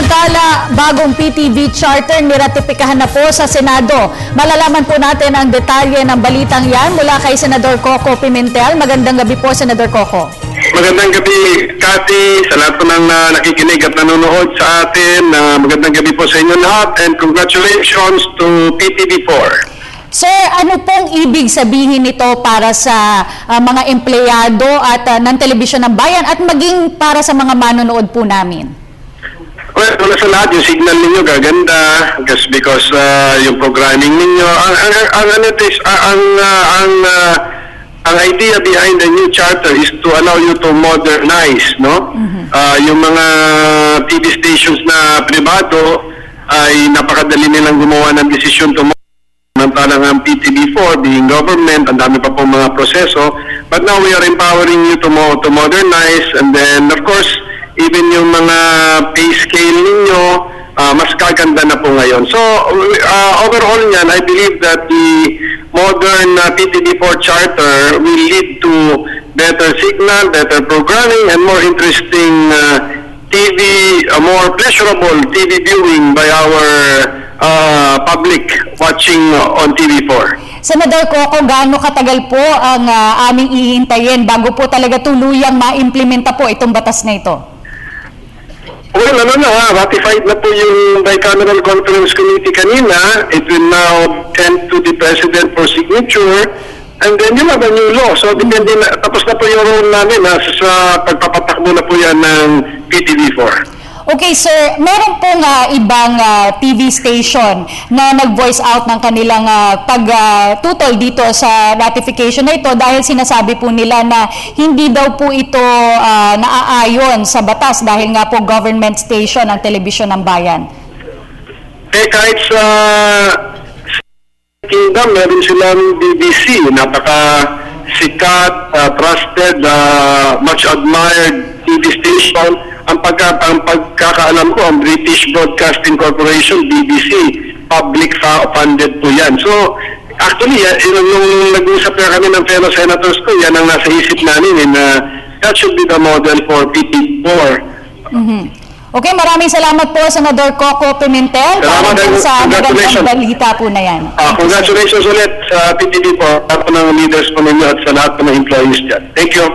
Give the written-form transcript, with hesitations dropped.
Samantala, bagong PTV charter niratipikahan na po sa Senado. Malalaman po natin ang detalye ng balitang yan mula kay Senador Coco Pimentel. Magandang gabi po, Senador Coco. Magandang gabi, Cathy, sa lahat po ng nakikinig at nanonood sa atin. Magandang gabi po sa inyo lahat and congratulations to PTV4. Sir, ano pong ibig sabihin nito para sa mga empleyado at ng Telebisyon ng Bayan at maging para sa mga manonood po namin? Well, wala sa lahat, yung signal ninyo gaganda just because yung programming ninyo, ang idea behind the new charter is to allow you to modernize, no? Yung mga TV stations na privado ay napakadali nilang gumawa ng desisyon to samantalang ang PTV4 being government, ang dami pa pong mga proseso. But now we are empowering you to modernize, and then of course, even yung mga pay scale ninyo, mas kaganda na po ngayon. So, overall niyan, I believe that the modern PTV4 charter will lead to better signal, better programming, and more interesting TV, more pleasurable TV viewing by our public watching on TV4. Senador Coco, gaano katagal po ang aming ihintayin bago po talaga tuluyang ma-implementa po itong batas na ito? Well, ratified na po yung Bicameral Conference Committee kanina. It will now send to the President for signature. And then you have a new law. So, depende na, tapos na po yung role namin sa pagpapatakbo na po yan ng PTV4. Okay, sir. Meron pong ibang TV station na nag-voice out ng kanilang pagtutol dito sa ratification na ito dahil sinasabi po nila na hindi daw po ito naaayon sa batas dahil nga po government station ang Telebisyon ng Bayan. Kahit sa Kingdom, meron silang BBC, napaka-sikat, trusted, much admired TV station. Ang pagkakaalam ko, ang British Broadcasting Corporation, BBC, public funded po yan. So, actually, nung nag-usap na kami ng fellow senators ko, yan ang nasa isip namin, that should be the model for PTV4. Okay, maraming salamat po, Senador Coco Pimentel, para sa magandang balita po na yan. Congratulations ulit sa PTV4, lahat po ng leaders po ninyo at sa lahat po ng employees dyan. Thank you.